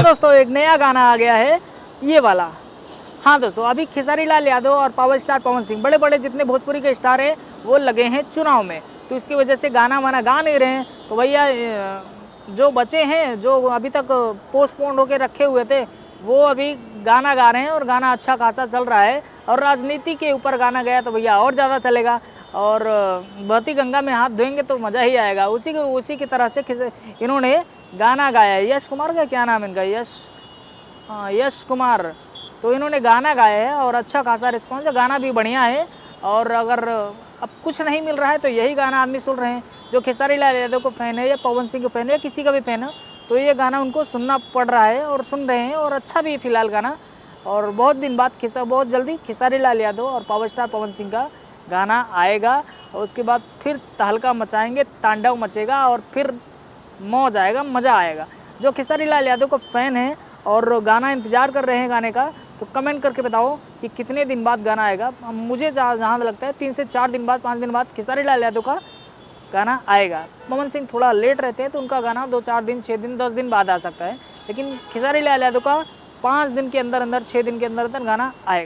दोस्तों एक नया गाना आ गया है ये वाला। हाँ दोस्तों, अभी खेसारी लाल यादव और पावर स्टार पवन सिंह, बड़े बड़े जितने भोजपुरी के स्टार हैं वो लगे हैं चुनाव में, तो इसकी वजह से गाना वाना गा नहीं रहे हैं। तो भैया जो बचे हैं, जो अभी तक पोस्टपोन्ड होकर रखे हुए थे, वो अभी गाना गा रहे हैं और गाना अच्छा खासा चल रहा है। और राजनीति के ऊपर गाना गया तो भैया और ज़्यादा चलेगा, और बहती गंगा में हाथ धोएंगे तो मज़ा ही आएगा। उसी की तरह से इन्होंने गाना गाया है। यश कुमार का क्या नाम इनका, यश कुमार, तो इन्होंने गाना गाया है और अच्छा खासा रिस्पॉन्स है। गाना भी बढ़िया है, और अगर अब कुछ नहीं मिल रहा है तो यही गाना आदमी सुन रहे हैं। जो खेसारी लाल यादव को फ़ैन है या पवन सिंह को फ़ैन है या किसी का भी फ़ैन है, तो ये गाना उनको सुनना पड़ रहा है और सुन रहे हैं, और अच्छा भी है फिलहाल गाना। और बहुत दिन बाद बहुत जल्दी खेसारी लाल यादव और पावर स्टार पवन सिंह का गाना आएगा, और उसके बाद फिर तहलका मचाएंगे, तांडव मचेगा और फिर मौज आएगा, मज़ा आएगा। जो खेसारी लाल यादव को फ़ैन है और गाना इंतज़ार कर रहे हैं गाने का, तो कमेंट करके बताओ कि कितने दिन बाद गाना आएगा। मुझे जहाँ लगता है 3 से 4 दिन बाद, 5 दिन बाद खेसारी लाल यादव का गाना आएगा। पवन सिंह थोड़ा लेट रहते हैं तो उनका गाना 2-4 दिन, 6 दिन, 10 दिन बाद आ सकता है, लेकिन खेसारी लाल यादव का 5 दिन के अंदर अंदर, 6 दिन के अंदर अंदर गाना आएगा।